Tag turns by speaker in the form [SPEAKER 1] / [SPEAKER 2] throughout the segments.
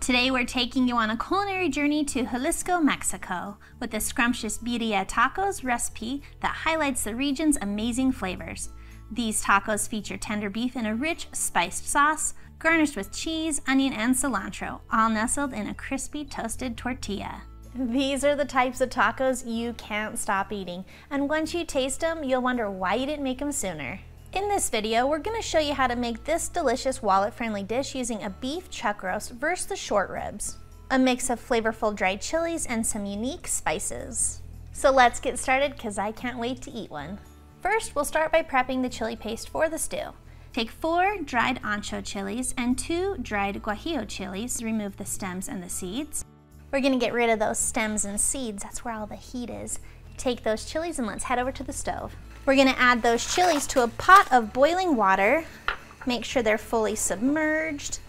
[SPEAKER 1] Today we're taking you on a culinary journey to Jalisco, Mexico, with the scrumptious Birria Tacos recipe that highlights the region's amazing flavors. These tacos feature tender beef in a rich, spiced sauce, garnished with cheese, onion, and cilantro, all nestled in a crispy, toasted tortilla. These are the types of tacos you can't stop eating, and once you taste them, you'll wonder why you didn't make them sooner. In this video, we're going to show you how to make this delicious wallet-friendly dish using a beef chuck roast versus the short ribs, a mix of flavorful dried chilies, and some unique spices. So let's get started because I can't wait to eat one. First, we'll start by prepping the chili paste for the stew. Take 4 dried ancho chilies and 2 dried guajillo chilies. Remove the stems and the seeds. We're going to get rid of those stems and seeds. That's where all the heat is. Take those chilies and let's head over to the stove. We're going to add those chilies to a pot of boiling water. Make sure they're fully submerged.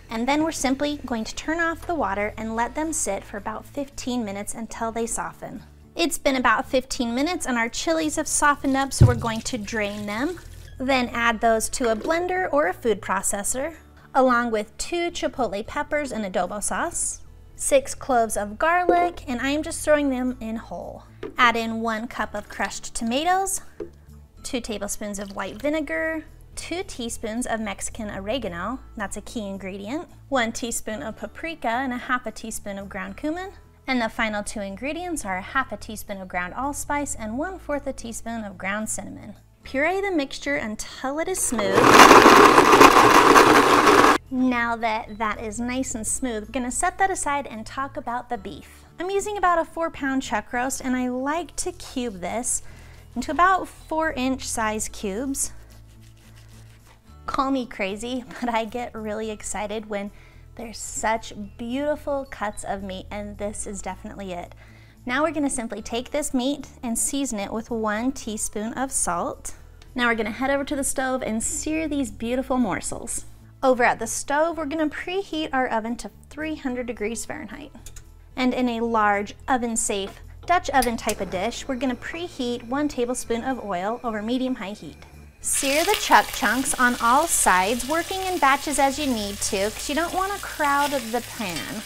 [SPEAKER 1] And then we're simply going to turn off the water and let them sit for about 15 minutes until they soften. It's been about 15 minutes and our chilies have softened up, so we're going to drain them. Then add those to a blender or a food processor, along with 2 chipotle peppers and adobo sauce, 6 cloves of garlic, and I'm just throwing them in whole. Add in 1 cup of crushed tomatoes, 2 tablespoons of white vinegar, 2 teaspoons of Mexican oregano, that's a key ingredient, 1 teaspoon of paprika, and a half a teaspoon of ground cumin. And the final 2 ingredients are a half a teaspoon of ground allspice and 1/4 a teaspoon of ground cinnamon. Puree the mixture until it is smooth. Now that that is nice and smooth, we're going to set that aside and talk about the beef. I'm using about a 4-pound chuck roast, and I like to cube this into about 4-inch size cubes. Call me crazy, but I get really excited when there's such beautiful cuts of meat, and this is definitely it. Now we're going to simply take this meat and season it with 1 teaspoon of salt. Now we're going to head over to the stove and sear these beautiful morsels. Over at the stove, we're going to preheat our oven to 300 degrees Fahrenheit. And in a large, oven-safe Dutch oven type of dish, we're going to preheat 1 tablespoon of oil over medium-high heat. Sear the chuck chunks on all sides, working in batches as you need to, because you don't want to crowd the pan.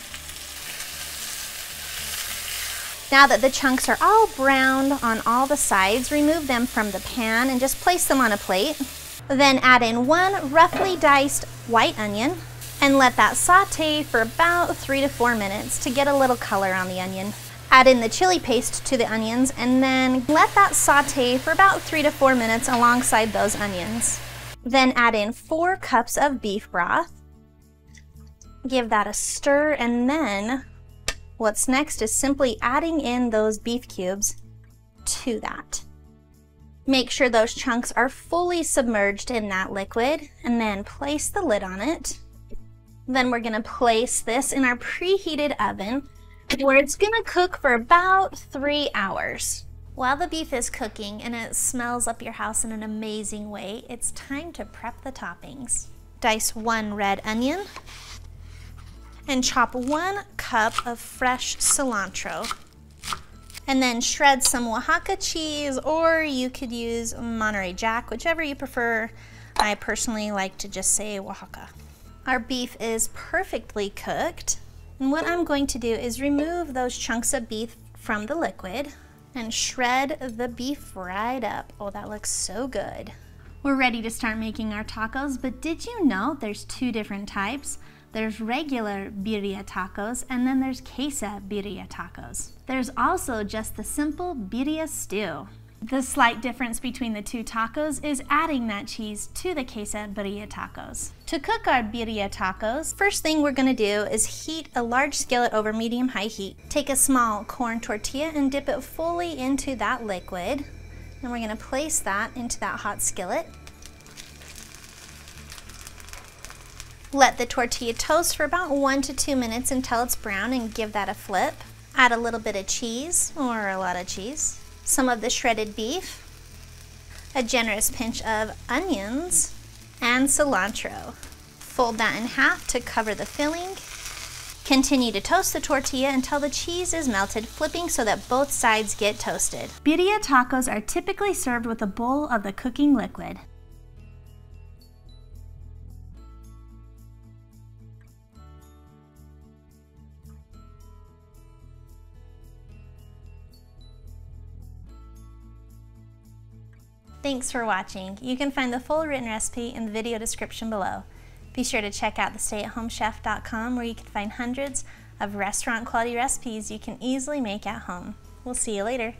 [SPEAKER 1] Now that the chunks are all browned on all the sides, remove them from the pan and just place them on a plate. Then add in 1 roughly diced white onion and let that saute for about 3 to 4 minutes to get a little color on the onion. Add in the chili paste to the onions and then let that saute for about 3 to 4 minutes alongside those onions. Then add in 4 cups of beef broth. Give that a stir, and then what's next is simply adding in those beef cubes to that. Make sure those chunks are fully submerged in that liquid and then place the lid on it. Then we're going to place this in our preheated oven where it's going to cook for about 3 hours. While the beef is cooking and it smells up your house in an amazing way, it's time to prep the toppings. Dice 1 red onion and chop 1 cup of fresh cilantro. And then shred some Oaxaca cheese, or you could use Monterey Jack, whichever you prefer. I personally like to just say Oaxaca. Our beef is perfectly cooked. And what I'm going to do is remove those chunks of beef from the liquid and shred the beef right up. Oh, that looks so good. We're ready to start making our tacos, but did you know there's 2 different types? There's regular birria tacos, and then there's queso birria tacos. There's also just the simple birria stew. The slight difference between the 2 tacos is adding that cheese to the queso birria tacos. To cook our birria tacos, first thing we're going to do is heat a large skillet over medium-high heat. Take a small corn tortilla and dip it fully into that liquid. And we're going to place that into that hot skillet. Let the tortilla toast for about 1 to 2 minutes until it's brown and give that a flip. Add a little bit of cheese, or a lot of cheese, some of the shredded beef, a generous pinch of onions, and cilantro. Fold that in half to cover the filling. Continue to toast the tortilla until the cheese is melted, flipping so that both sides get toasted. Birria tacos are typically served with a bowl of the cooking liquid. Thanks for watching. You can find the full written recipe in the video description below. Be sure to check out thestayatHomeChef.com where you can find hundreds of restaurant quality recipes you can easily make at home. We'll see you later.